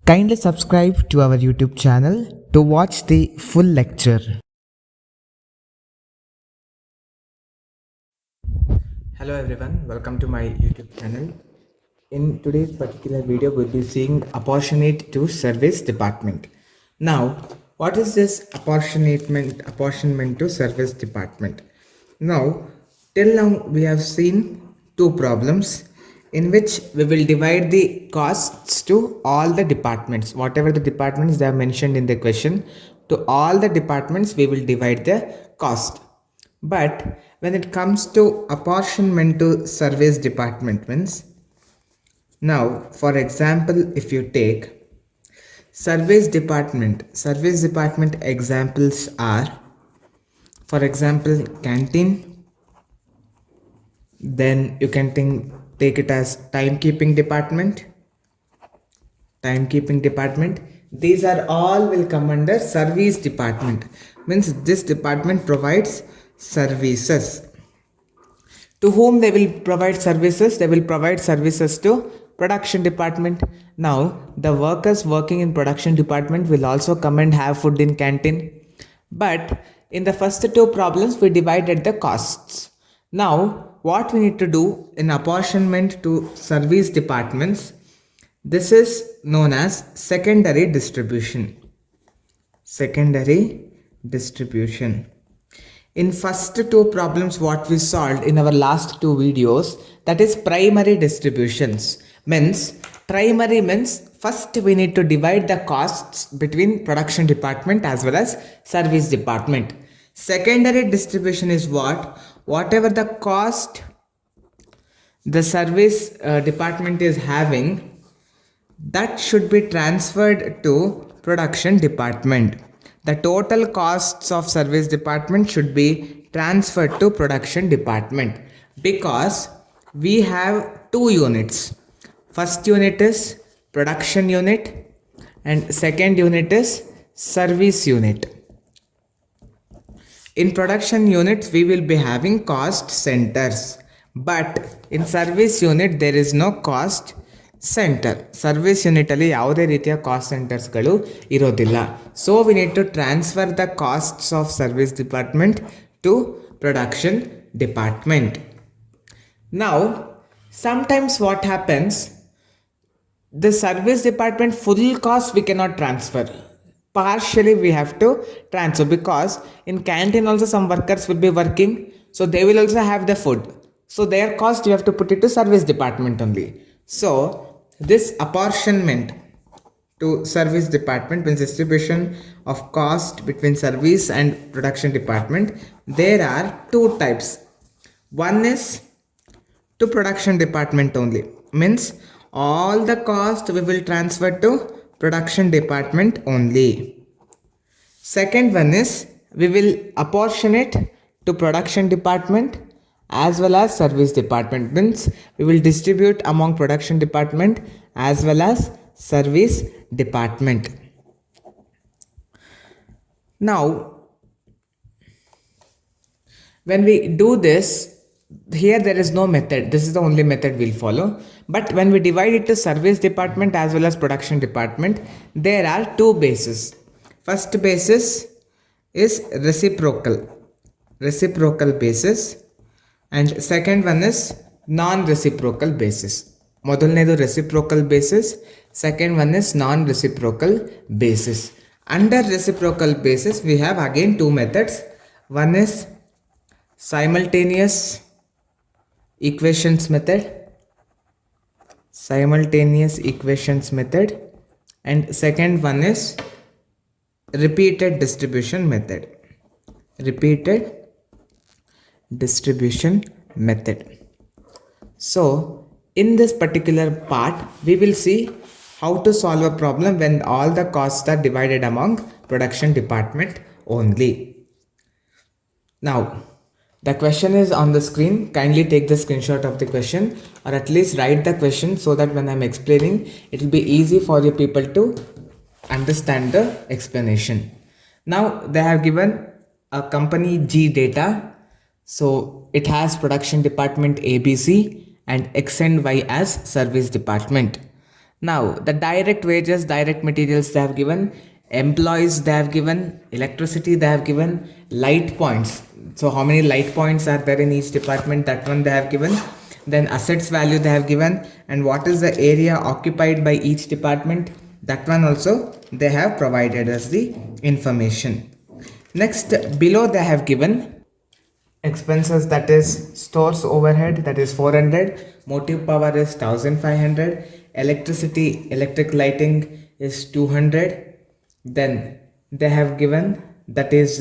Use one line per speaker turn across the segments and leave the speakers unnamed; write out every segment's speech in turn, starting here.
Kindly subscribe to our YouTube channel to watch the full lecture. Hello everyone, welcome to my YouTube channel. In today's particular video, we'll be seeing apportionate to service department. Now, what is this apportionment to service department? Now, till now we have seen two problems in which we will divide the costs to all the departments. Whatever the departments they are mentioned in the question, to all the departments we will divide the cost. But when it comes to apportionment to service department means, now for example, if you take service department examples are, for example, canteen. Then you can take it as timekeeping department. These are all will come under service department. Means this department provides services. To whom they will provide services? They will provide services to production department. Now the workers working in production department will also come and have food in canteen. But in the first two problems we divided the costs. Now what we need to do in apportionment to service departments, this is known as secondary distribution. In first two problems what we solved in our last two videos, that is primary distributions. Primary means first we need to divide the costs between production department as well as service department. Secondary distribution is whatever the cost the service department is having, that should be transferred to production department. The total costs of service department should be transferred to production department, because we have two units. First unit is production unit and second unit is service unit. In production units we will be having cost centers, but in service unit there is no cost center. Service unit ಅಲ್ಲಿ ಯಾವುದೇ ರೀತಿಯ cost centres ಗಳು ಇರೋದಿಲ್ಲ. So we need to transfer the costs of service department to production department. Now sometimes what happens, the service department full cost we cannot transfer, partially we have to transfer, because in canteen also some workers will be working, so they will also have the food, so their cost you have to put it to service department only. So this apportionment to service department means distribution of cost between service and production department. There are two types. One is to production department only, means all the cost we will transfer to production department only. Second one is we will apportion it to production department as well as service department, means we will distribute among production department as well as service department. Now when we do this, here there is no method, this is the only method we'll follow. But when we divide it to service department as well as production department, there are two bases. First basis is reciprocal basis, and second one is non-reciprocal basis. ಮೊದಲನೇದು reciprocal basis, second one is non-reciprocal basis. Under reciprocal basis we have again two methods. One is simultaneous equations method, and second one is repeated distribution method. So in this particular part we will see how to solve a problem when all the costs are divided among production department only. Now the question is on the screen. Kindly take the screenshot of the question, or at least write the question, so that when I'm explaining it will be easy for you people to understand the explanation. Now they have given a company G data. So it has production department ABC and X and Y as service department. Now, the direct wages, direct materials they have given, employees they have given, electricity they have given, light points. So, how many light points are there in each department? That one they have given. Then, assets value they have given, and what is the area occupied by each department? That one also they have provided us the information. Next, below they have given expenses, that is stores overhead, that is 400, motive power is 1500, electricity, electric lighting is 200. Then they have given, that is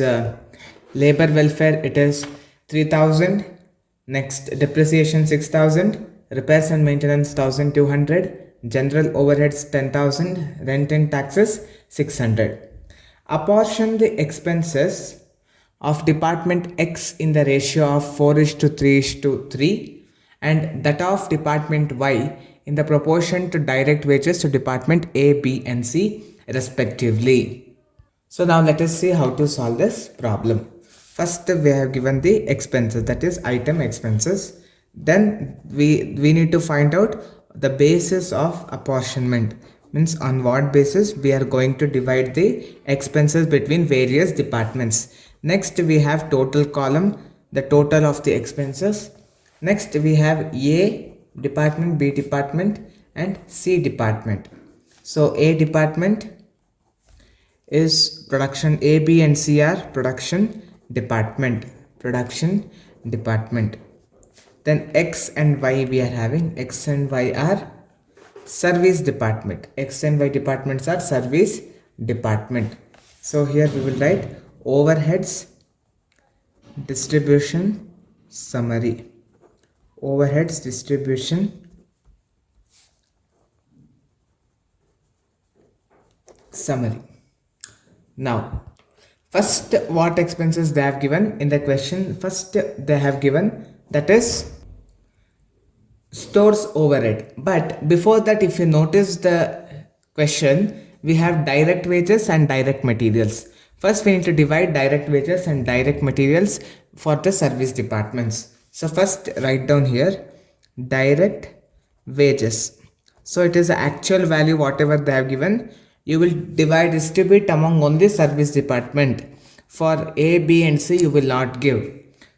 labor welfare, it is 3000. Next, depreciation 6000, repairs and maintenance 1200, general overheads 10,000, rent and taxes 600. Apportion the expenses of department X in the ratio of 4 is to 3 is to 3, and that of department Y in the proportion to direct wages to department A, B and C respectively. So now let us see how to solve this problem. First we have given the expenses, that is item expenses. Then we need to find out the basis of apportionment, means on what basis we are going to divide the expenses between various departments. Next we have total column, the total of the expenses. Next we have A department, B department and C department. So A department is production, A, B and C are production department, production department. Then X and Y we are having, X and Y are service department, X and Y departments are service department. So here we will write overheads distribution summary, overheads distribution summary. Now, first what expenses they have given in the question? First they have given, that is stores overhead. But before that, if you notice the question, we have direct wages and direct materials. First we need to divide direct wages and direct materials for the service departments. So first write down here direct wages. So it is the actual value whatever they have given. You will distribute among only service department. For A, B and C you will not give.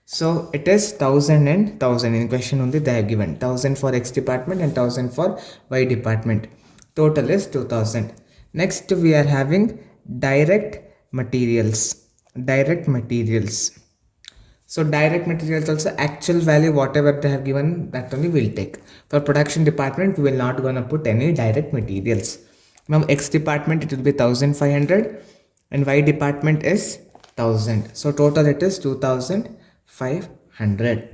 So it is 1000 and 1000 in question only they have given. 1000 for X department and 1000 for Y department. Total is 2000. Next we are having direct materials. Direct materials. So direct materials also actual value whatever they have given, that only will take. For production department we will not gonna put any direct materials. Now X department it will be 1500 and Y department is 1000. So total it is 2500.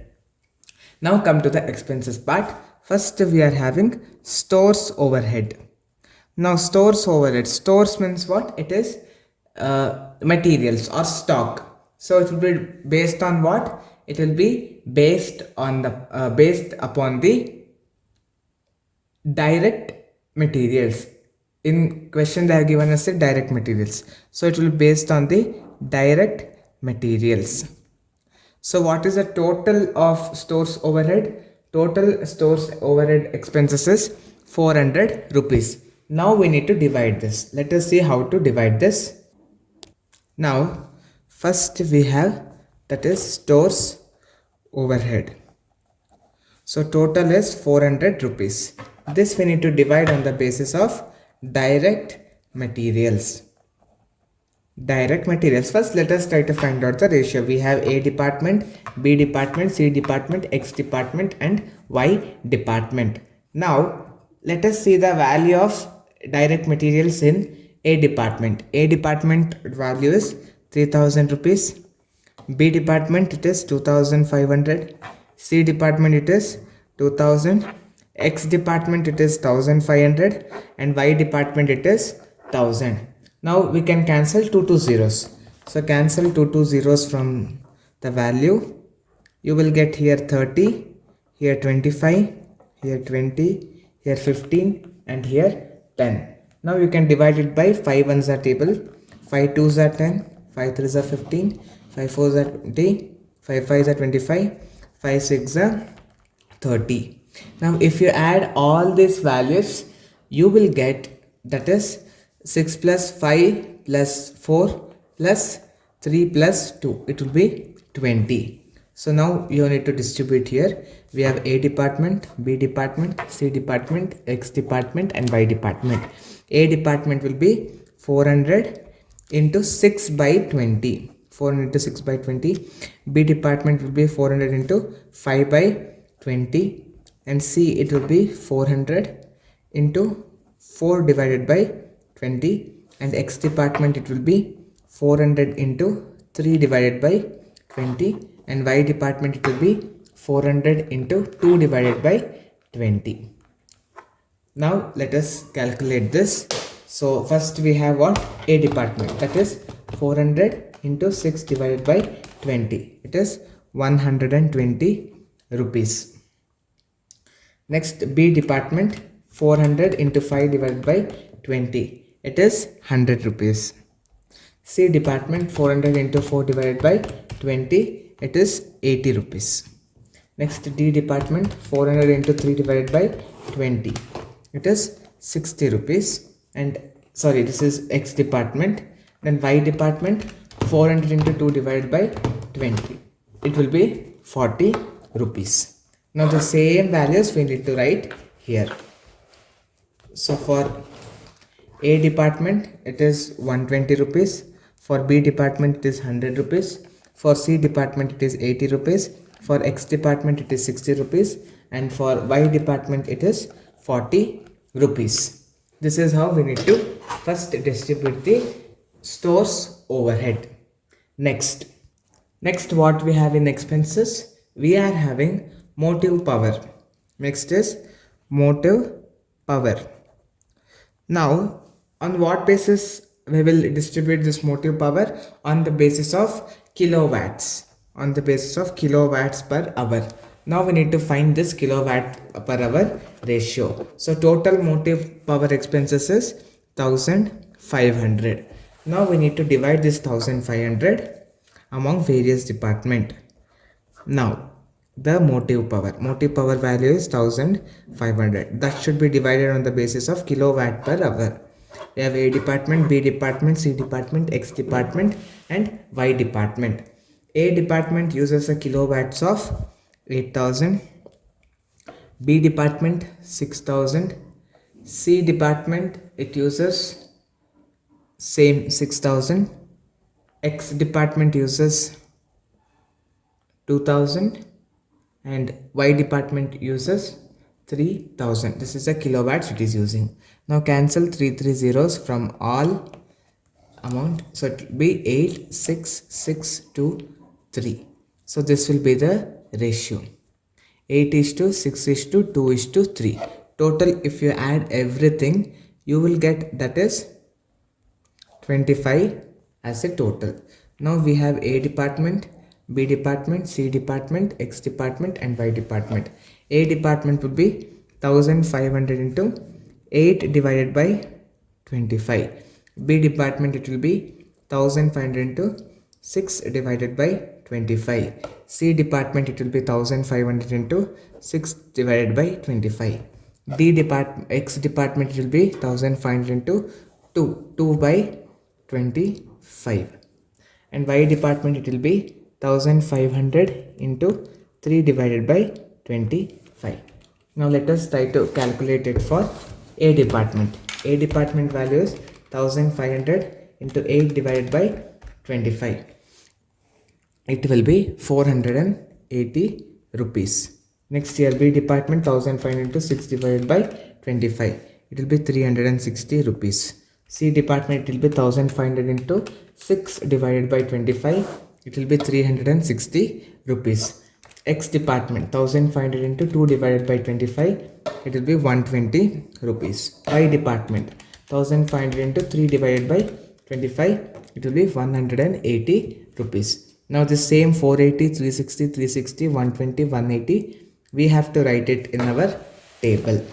Now come to the expenses part. First we are having stores overhead. Now stores overhead, stores means what? It is materials or stock. So it will be based on what? It will be based on the based upon the direct materials. In question they have given us the direct materials. So it will be based on the direct materials. So what is the total of stores overhead? Total stores overhead expenses is 400 rupees. Now we need to divide this. Let us see how to divide this. Now first we have, that is stores overhead. So total is 400 rupees. This we need to divide on the basis of direct materials. Direct materials. First let us try to find out the ratio. We have A department, B department, C department, X department and Y department. Now let us see the value of direct materials in A department. A department value is 3000 rupees. B department it is 2500. C department it is 2000. X department it is 1500 and Y department it is 1000. Now we can cancel 2 zeros. So cancel 2 zeros from the value. You will get here 30, here 25, here 20, here 15 and here 10. Now you can divide it by 5 ones are table, 5 2s are 10, 5 3s are 15, 5 4s are 20, 5 5s are 25, 5 6s are 30. Now if you add all these values, you will get, that is 6 plus 5 plus 4 plus 3 plus 2, it will be 20. So now you need to distribute here. We have A department, B department, C department, X department and Y department. A department will be 400 into 6 by 20, 400 into 6 by 20. B department will be 400 into 5 by 20, and C it will be 400 into 4 divided by 20, and X department it will be 400 into 3 divided by 20, and Y department it will be 400 into 2 divided by 20. Now let us calculate this. So first we have what? A department, that is 400 into 6 divided by 20, it is 120 rupees. Next, B department, 400 into 5 divided by 20, it is 100 rupees. C department, 400 into 4 divided by 20, it is 80 rupees. Next, D department, 400 into 3 divided by 20, it is 60 rupees. And sorry, this is X department. Then Y department, 400 into 2 divided by 20, it will be 40 rupees. Now the same values we need to write here. So for A department it is 120 rupees, for B department it is 100 rupees, for C department it is 80 rupees, for X department it is 60 rupees, and for Y department it is 40 rupees. This is how we need to first distribute the store's overhead. Next what we have in expenses, we are having motive power. Next is motive power. Now on what basis we will distribute this motive power? On the basis of kilowatts, on the basis of kilowatts per hour. Now we need to find this kilowatt per hour ratio. So total motive power expenses is 1500. Now we need to divide this 1500 among various department. Now the motive power value is 1500. That should be divided on the basis of kilowatt per hour. We have A department, B department, C department, X department and Y department. A department uses a kilowatts of 8000, B department 6000, C department it uses same 6000, X department uses 2000 and Y department uses 3000. This is a kilowatts it is using. Now cancel 3 zeros from all amount, so it will be 86623. so this will be the ratio, 8:6:2:3. Total if you add everything you will get, that is 25 as a total. Now we have A department, B department, C department, X department and Y department. A department would be 1500 into 8 divided by 25. B department it will be 1500 into 6 divided by 25. C department it will be 1500 into 6 divided by 25. X department it will be 1500 into 2 by 25. And Y department it will be 1500 into 3 divided by 25. Now let us try to calculate it for A department. A department value is 1500 into 8 divided by 25. It will be 480 rupees. Next year B department 1500 into 6 divided by 25. It will be 360 rupees. C department it will be 1500 into 6 divided by 25. It will be 360 rupees. X department 1500 into 2 divided by 25. It will be 120 rupees. Y department 1500 into 3 divided by 25. It will be 180 rupees. Now the same 480, 360, 360, 120, 180. We have to write it in our table.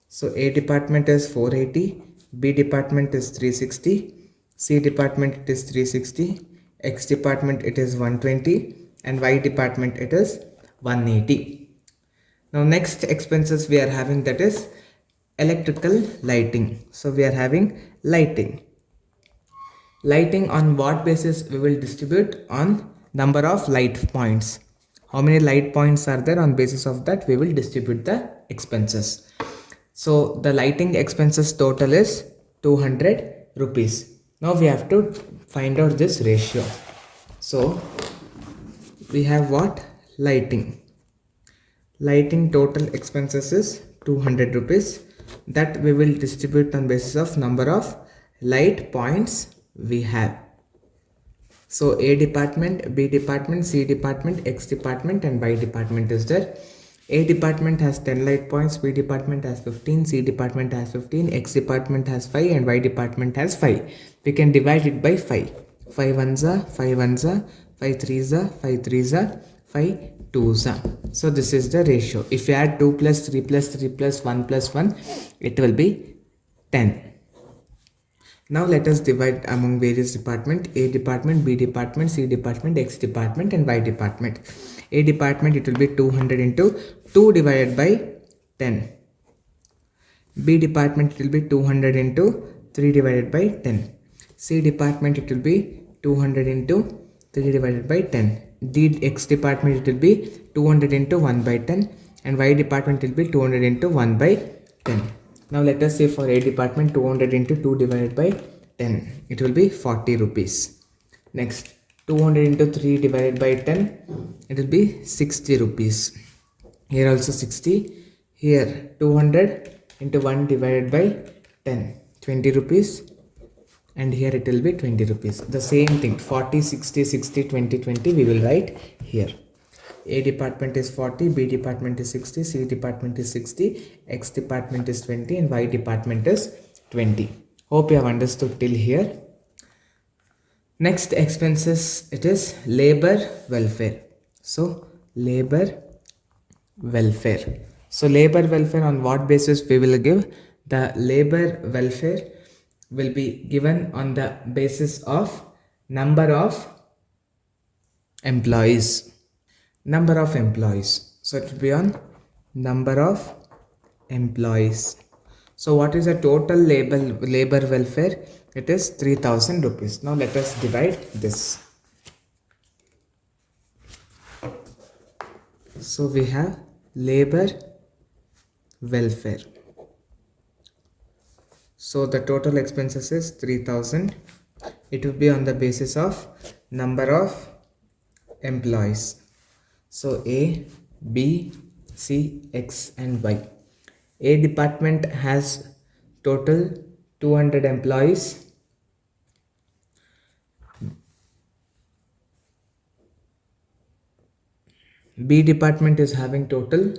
So A department is 480, B department is 360, C department it is 360, X department it is 120 and Y department it is 180. Now next expenses we are having, that is electrical lighting. So we are having lighting. Lighting on what basis we will distribute? On number of light points. How many light points are there? On basis of that we will distribute the expenses. So the lighting expenses total is 200 rupees. Now we have to find out this ratio. So we have what? Lighting. Lighting total expenses is 200 rupees. That we will distribute on basis of number of light points we have. So A department, B department, C department, X department and Y department is there. A department has 10 light points, B department has 15, C department has 15, X department has 5 and Y department has 5. We can divide it by 5. 5 ones are, 5 ones are, 5 threes are, 5 threes are, 5 twos are. So this is the ratio. If you add 2 plus 3 plus 3 plus 1 plus 1, it will be 10. Now let us divide among various department: A department, B department, C department, X department and Y department. A department, it will be 200 into 2 divided by 10. B department, it will be 200 into 3 divided by 10. C department, it will be 200 into 3 divided by 10. X department, it will be 200 into 1 by 10 and Y department will be 200 into 1 by 10. Now let us say for A department 200 into 2 divided by 10. It will be 40 rupees. Next 200 into 3 divided by 10. It will be 60 rupees. Here also 60. Here 200 into 1 divided by 10. 20 rupees. And here it will be 20 rupees. The same thing, 40, 60, 60, 20, 20 we will write here. A department is 40, B department is 60, C department is 60, X department is 20 and Y department is 20. Hope you have understood till here. Next expenses, it is labor welfare. So labor welfare. So labor welfare, on what basis we will give? The labor welfare will be given on the basis of number of employees. Number of employees. So it will be on number of employees. So what is the total labor welfare? It is 3000 rupees. Now let us divide this. So we have labor welfare. So the total expenses is 3000. It will be on the basis of number of employees. So A, B, C, X and Y. A department has total 200 employees. B department is having total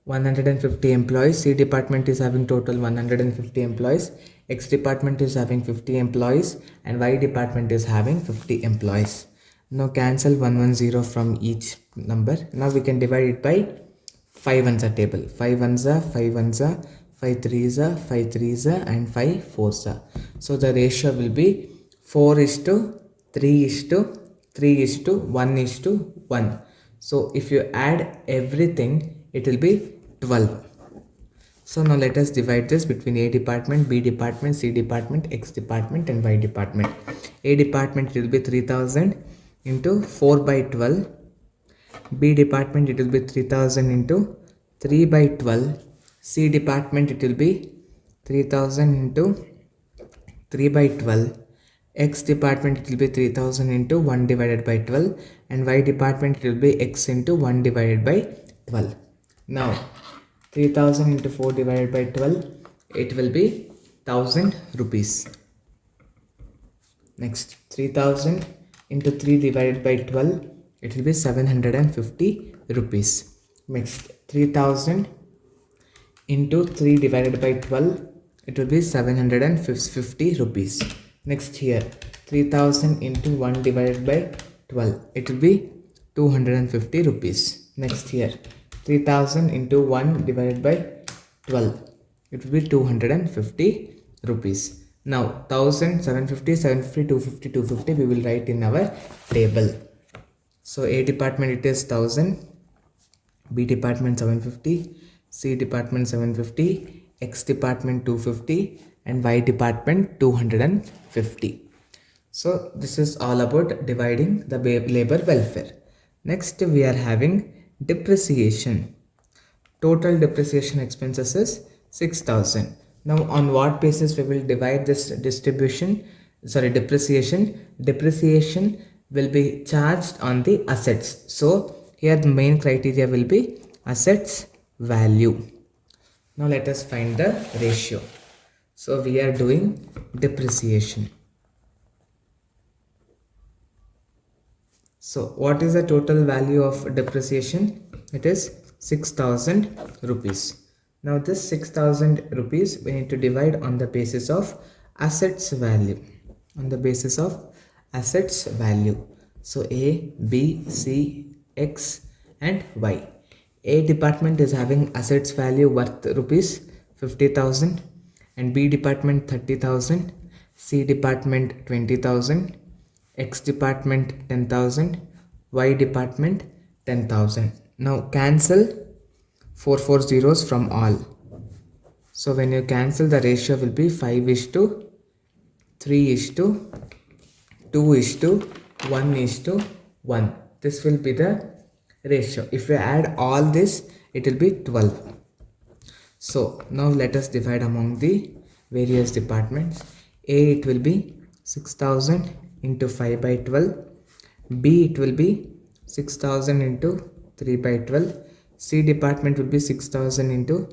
150 employees. C department is having total 150 employees. X department is having 50 employees and Y department is having 50 employees. Now cancel 110 from each number. Now we can divide it by 5 ones are table. 5 ones are, 5 ones are, 5 threes are, 5 threes are and 5 fours are. So the ratio will be 4 is to 3 is to 3 is to 1 is to 1. So if you add everything, it will be 12. So now let us divide this between A department, B department, C department, X department and Y department. A department, it will be 3000 into 4 by 12. B department, it will be 3000 into 3 by 12. C department, it will be 3000 into 3 by 12. X department, it will be 3000 into 1 divided by 12 and Y department, it will be X into 1 divided by 12. Now 3000 into 4 divided by 12, it will be 1000 rupees. Next 3000 into 3 divided by 12, it will be 750 rupees. Next 3000 into 3 divided by 12, it will be 750 rupees. Next here 3000 into 1 divided by 12, it will be 250 rupees. Next here 3000 into 1 divided by 12, it will be 250 rupees. Now 1000, 750, 750, 250, 250 we will write in our table. So A department, it is 1000, B department 750, C department 750, X department 250, and Y department 250. So this is all about dividing the labor welfare. Next we are having depreciation. Total depreciation expenses is 6,000. Now on what basis we will divide this depreciation? Depreciation will be charged on the assets. So here the main criteria will be assets value. Now let us find the ratio. So we are doing depreciation. So what is the total value of depreciation? It is 6,000 rupees. Now this 6,000 rupees we need to divide on the basis of assets value. On the basis of assets value. So A, B, C, X and Y. A department is having assets value worth rupees 50,000 and B department 30,000, C department 20,000, X department 10,000, Y department 10,000. Now cancel 4 zeros from all. So when you cancel, the ratio will be 5:3:2:1:1. This will be the ratio. If we add all this, it will be 12. So now let us divide among the various departments. A, it will be 6,000 into 5 by 12. B, it will be 6,000 into 3 by 12. C department will be 6,000 into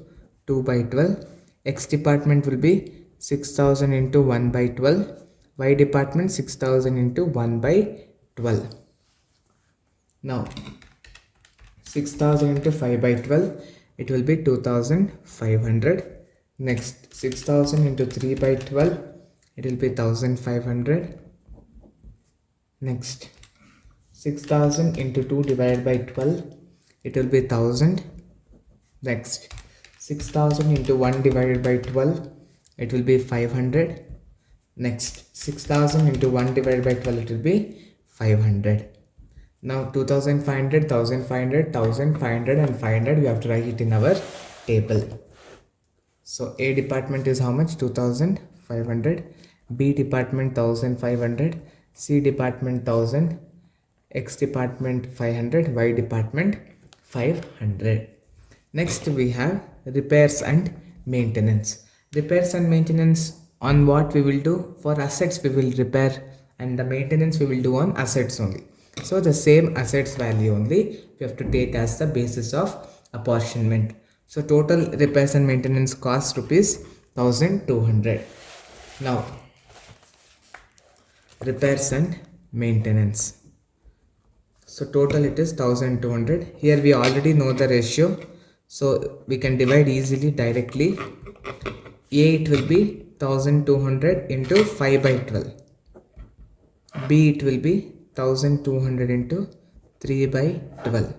2 by 12. X department will be 6,000 into 1 by 12. Y department 6,000 into 1 by 12. Now 6,000 into 5 by 12, it will be 2,500. Next 6,000 into 3 by 12, it will be 1,500. Next 6,000 into 2 divided by 12, it will be 1,000. Next 6,000 into 1 divided by 12, it will be 500. Next 6,000 into 1 divided by 12, it will be 500. Now 2,500, 1,500, 1,500 and 500 we have to write it in our table. So A department is how much? 2,500. B department 1,500. C department 1,000. X department 500. Y department 500. Next we have repairs and maintenance. Repairs and maintenance, on what we will do? For assets we will repair, and the maintenance we will do on assets only. So the same assets value only we have to take as the basis of apportionment. So total repairs and maintenance cost rupees 1,200. Now repairs and maintenance. So total it is 1,200. Here we already know the ratio, so we can divide easily directly. A, it will be 1,200 into 5 by 12. B, it will be 1,200 into 3 by 12.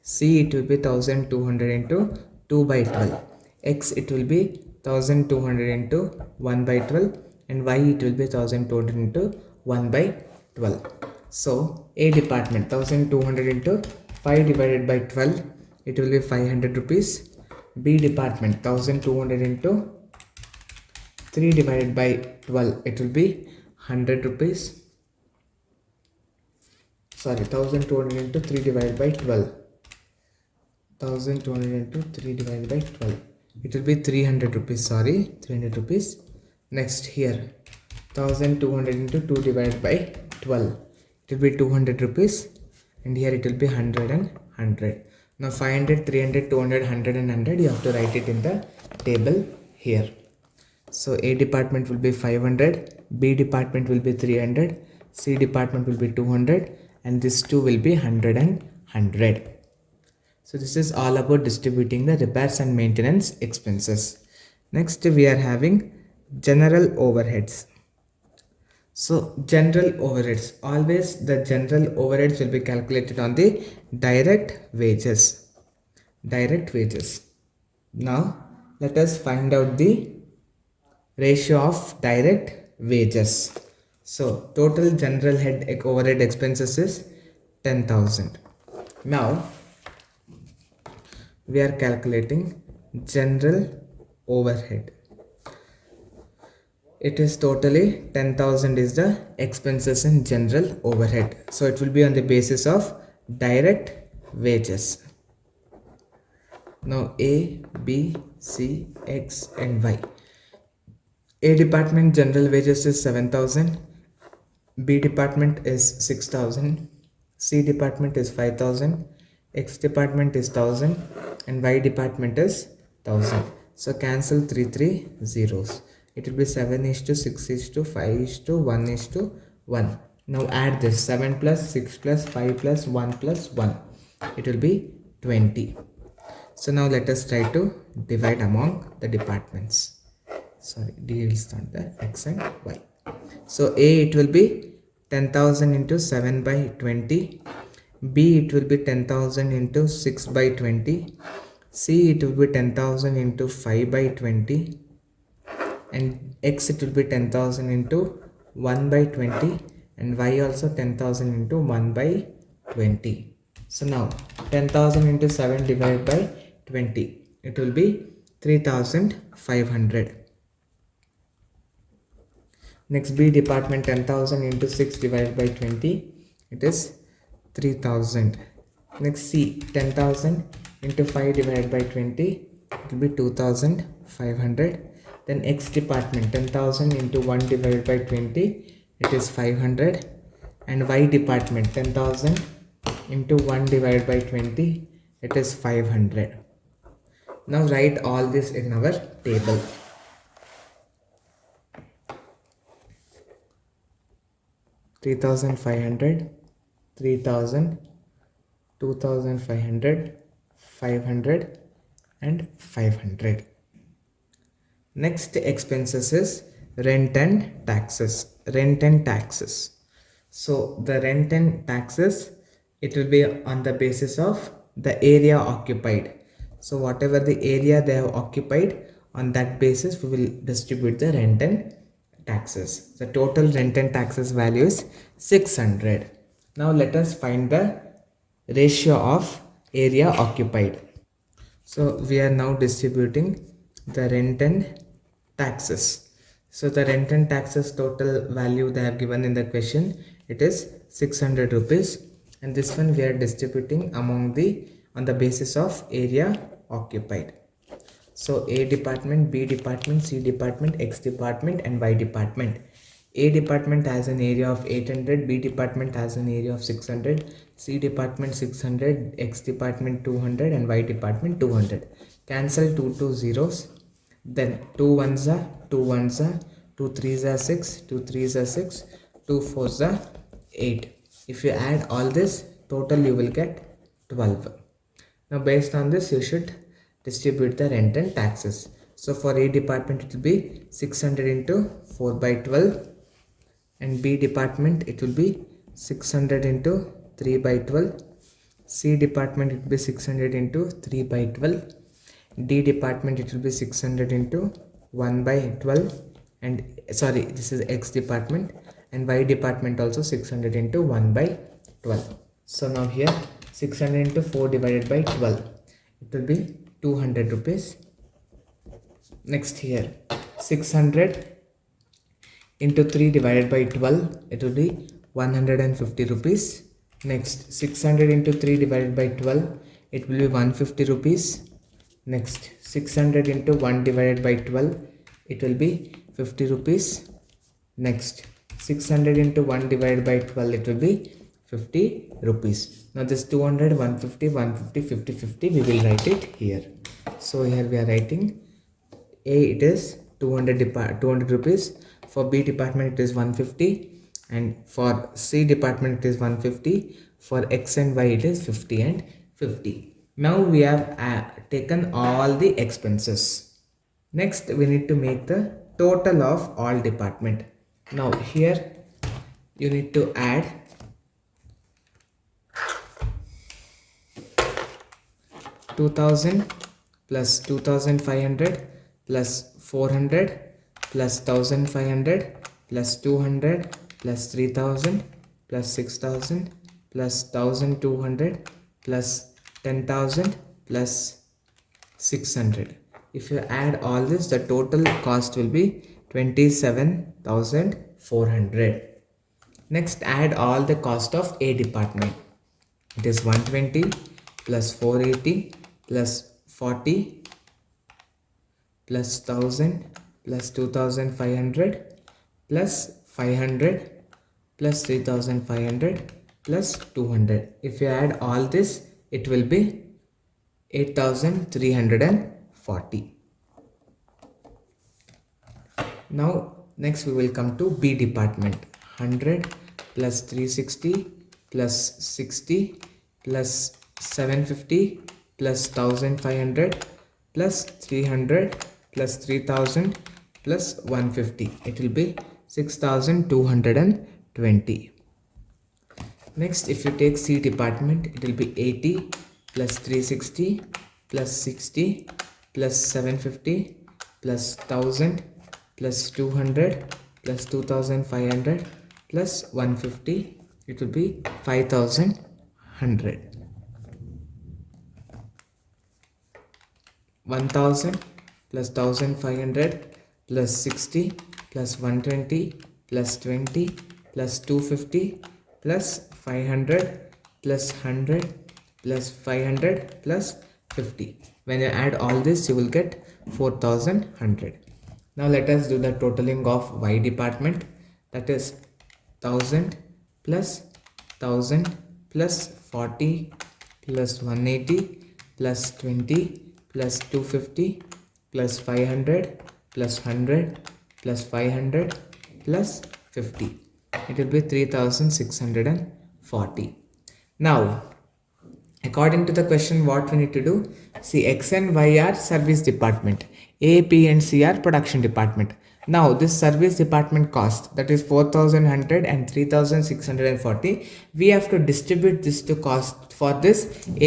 C, it will be 1,200 into 2 by 12. X, it will be 1,200 into 1 by 12. And Y, it will be 1,200 into 1 by 12. So A department 1,200 into 5 divided by 12, it will be 500 rupees. B department 1,200 into 3 divided by 12, it will be 100 rupees. Sorry, 1,200 into 3 divided by 12. 1,200 into 3 divided by 12. It will be 300 rupees. Sorry, 300 rupees. Next here, 1,200 into 2 divided by 12. It will be 200 rupees. And here it will be 100 and 100. Now 500, 300, 200, 100 and 100. You have to write it in the table here. So A department will be 500. B department will be 300. C department will be 200. And this 2 will be 100 and 100. So this is all about distributing the repairs and maintenance expenses. Next we are having general overheads. So general overheads, always the general overheads will be calculated on the direct wages. Direct wages. Now let us find out the ratio of direct wages. So total general head overhead expenses is 10,000. Now we are calculating general overhead. It is totally 10,000 is the expenses in general overhead. So it will be on the basis of direct wages. Now A, B, C, X and Y. A department general wages is 7,000. B department is 6,000. C department is 5,000. X department is 1,000 and Y department is 1,000. So cancel 3 zeros. It will be 7 is to 6 is to 5 is to 1 is to 1. Now add this 7 plus 6 plus 5 plus 1 plus 1. It will be 20. So now let us try to divide among the departments. Sorry, D will start there, X and Y. So A, it will be 10,000 into 7 by 20. B, it will be 10,000 into 6 by 20. C, it will be 10,000 into 5 by 20. And X, it will be 10,000 into 1 by 20. And Y also 10,000 into 1 by 20. So now 10,000 into 7 divided by 20. It will be 3,500. Next B department 10,000 into 6 divided by 20. It is 3,000. Next C 10,000 into 5 divided by 20. It will be 2,500. Then X department 10,000 into 1 divided by 20. It is 500. And Y department 10,000 into 1 divided by 20. It is 500. Now write all this in our table. 3,500, 3,000, 2,500, 500 and 500. Next expenses is rent and taxes. Rent and taxes. So the rent and taxes, it will be on the basis of the area occupied. So whatever the area they have occupied, on that basis we will distribute the rent and taxes. The total rent and taxes value is 600. Now let us find the ratio of area occupied. So we are now distributing the rent and taxes. So the rent and taxes total value they have given in the question, it is 600 rupees, and this one we are distributing among the on the basis of area occupied. So A department, B department, C department, X department and Y department. A department has an area of 800, B department has an area of 600, C department 600, X department 200 and Y department 200. Cancel 2 zeros. Then 2 ones are 2 ones are 2 threes are 6, 2 threes are 6, 2 fours are 8. If you add all this, total you will get 12. Now based on this you should distribute the rent and taxes. So for A department it will be 600 into 4 by 12, and B department it will be 600 into 3 by 12. C department it will be 600 into 3 by 12. D department it will be 600 into 1 by 12, and sorry, this is X department, and Y department also 600 into 1 by 12. So now here 600 into 4 divided by 12, it will be 200 rupees. Next here 600 into 3 divided by 12, it will be 150 rupees. Next 600 into 3 divided by 12, it will be 150 rupees. Next 600 into 1 divided by 12, it will be 50 rupees. Next 600 into 1 divided by 12, it will be 50 rupees. Now this 200, 150, 150, 50, 50, we will write it here. So here we are writing A, it is 200 rupees. For B department it is 150, and for C department it is 150. For X and Y it is 50 and 50. Now we have taken all the expenses. Next we need to make the total of all department. Now here you need to add 2000 plus 2500 plus 400 plus 1500 plus 200 plus 3000 plus 6000 plus 1200 plus 10,000 plus 600. if you add all this, the total cost will be 27,400. Next, add all the cost of A department. It is 120 plus 480 plus 40 plus 1000 plus 2500 plus 500 plus 3500 plus 200. If you add all this, it will be 8340. Now next we will come to B department. 100 plus 360 plus 60 plus 750 plus 1500 plus 300 plus 3000 plus 150. It will be 6220. Next, if you take C department, it will be 80 plus 360 plus 60 plus 750 plus 1000 plus 200 plus 2500 plus 150. It will be 5100. 1000 plus 1500 plus 60 plus 120 plus 20 plus 250 plus 500 plus 100 plus 500 plus 50. When you add all this, you will get 4100. Now let us do the totaling of Y department. That is 1000 plus 1000 plus 40 plus 180 plus 20 plus 250 plus 500 plus 100 plus 500 plus 50. It will be 3640. Now, according to the question, what we need to do? See, X and Y are service department. A, B and C are production department. Now this service department cost, that is 4100 and 3640, we have to distribute this to cost for this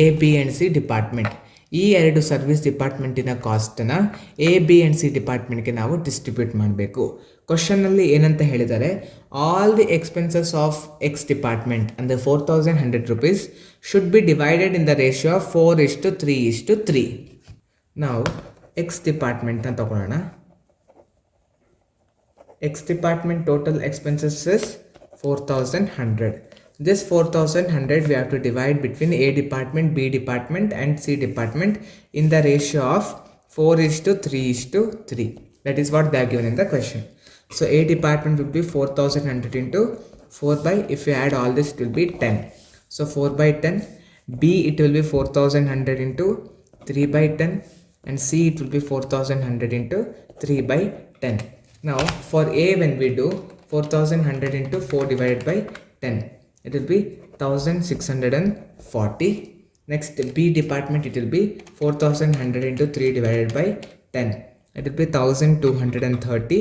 A, B and C department. ಈ ಎರಡು service ಡಿಪಾರ್ಟ್ಮೆಂಟಿನ ಕಾಸ್ಟನ್ನ A B and C ಡಿಪಾರ್ಟ್ಮೆಂಟ್ಗೆ ನಾವು distribute ಮಾಡಬೇಕು. ಕ್ವಶನಲ್ಲಿ ಏನಂತ ಹೇಳಿದರೆ, all the expenses of X department ಅಂದರೆ 4100 rupees should be divided in the ratio of 4:3:3. ನಾವು ಎಕ್ಸ್ ಡಿಪಾರ್ಟ್ಮೆಂಟ್ನ ತಗೊಳ್ಳೋಣ. X department total expenses is 4100. This 4100 we have to divide between A department, B department and C department in the ratio of 4:3:3. That is what they are given in the question. So A department will be 4100 into 4 by, if you add all this, it will be 10. So 4 by 10. B, it will be 4100 into 3 by 10, and C, it will be 4100 into 3 by 10. Now for A, when we do 4100 into 4 divided by 10, it will be 1640. Next, B department, it will be 4100 into 3 divided by 10, it will be 1230.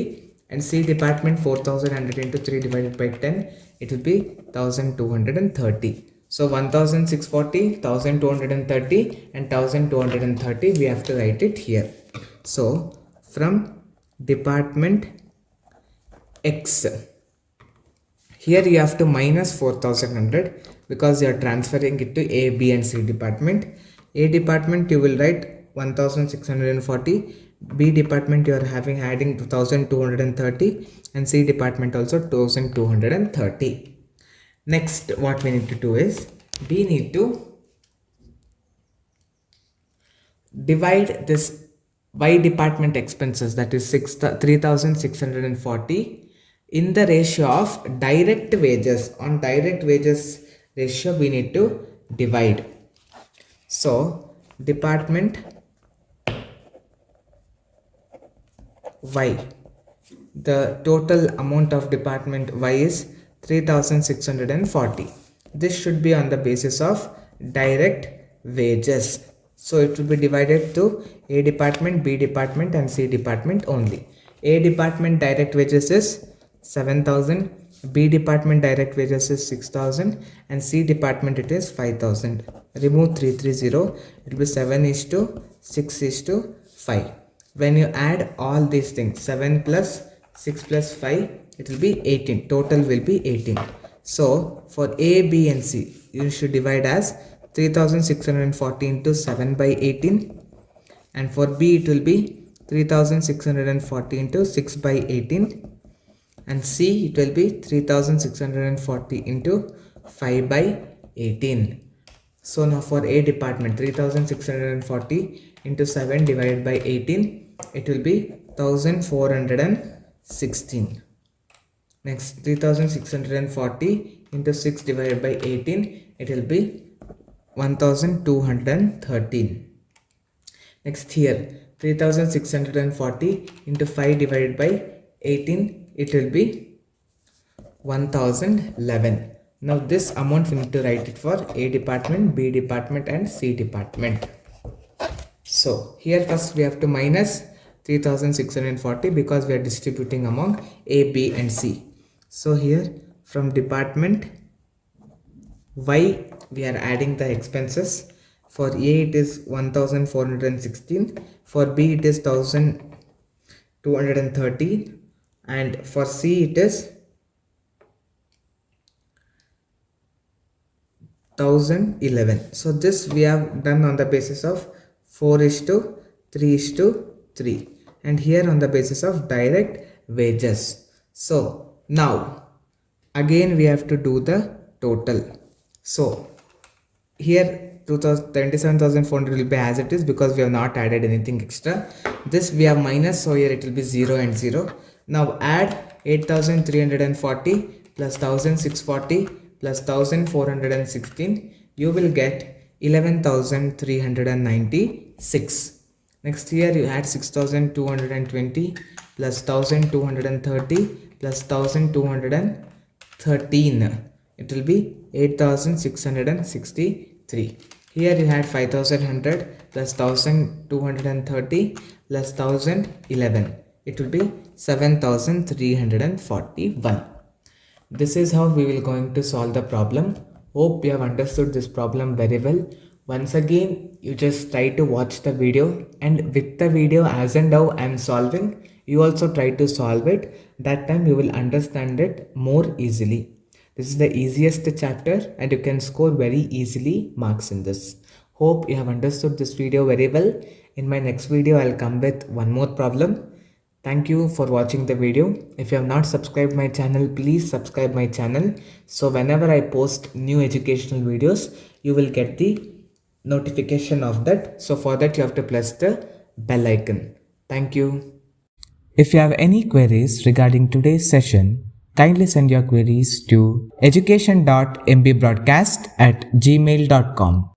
And C department, 4100 into 3 divided by 10, it will be 1230. So 1640, 1230 and 1230, we have to write it here. So from department X, here you have to minus 4100 because you are transferring it to A, B and C department. A department you will write 1640, B department you are having adding 1230, and C department also 1230. Next, what we need to do is, we need to divide this Y department expenses, that is 3640, in the ratio of direct wages. On direct wages ratio we need to divide. So department Y, the total amount of department Y is 3640. This should be on the basis of direct wages. So it will be divided to A department, B department and C department only. A department direct wages is 7000, B department direct wages is 6000 and C department it is 5000. Remove 330, it will be 7:6:5. When you add all these things, 7 plus 6 plus 5, it will be 18. Total will be 18. So for A, B and C, you should divide as 3640 into 7 by 18, and for B it will be 3640 into 6 by 18, and C it will be 3640 into 5 by 18. So now for A department, 3640 into 7 divided by 18, it will be 1416. Next, 3640 into 6 divided by 18, it will be 1213. Next here, 3640 into 5 divided by 18, it will be 1011. Now this amount we need to write it for A department, B department and C department. So here first we have to minus 3640 because we are distributing among A, B and C. So here from department Y we are adding the expenses. For A it is 1416, for B it is 1213, and for C it is 1011. So this we have done on the basis of 4:3:3, and here on the basis of direct wages. So now again we have to do the total. So here 27,400 will be as it is because we have not added anything extra. This we have minus, so here it will be 0 and 0. Now add 8340 plus 1640 plus 1416. You will get 11,396. Next here you add 6220 plus 1230 plus 1213. It will be 8663. Here you had 5100 plus 1230 plus 1011. It will be 7341. This is how we will going to solve the problem. Hope you have understood this problem very well. Once again, you just try to watch the video, and with the video as and how I am solving, you also try to solve it. That time you will understand it more easily. This is the easiest chapter and you can score very easily marks in this. Hope you have understood this video very well. In my next video, I'll come with one more problem. Thank you for watching the video. If you have not subscribed my channel, please subscribe my channel. So whenever I post new educational videos, you will get the notification of that. So for that, you have to press the bell icon. Thank you. If you have any queries regarding today's session, kindly send your queries to education.mbroadcast@gmail.com.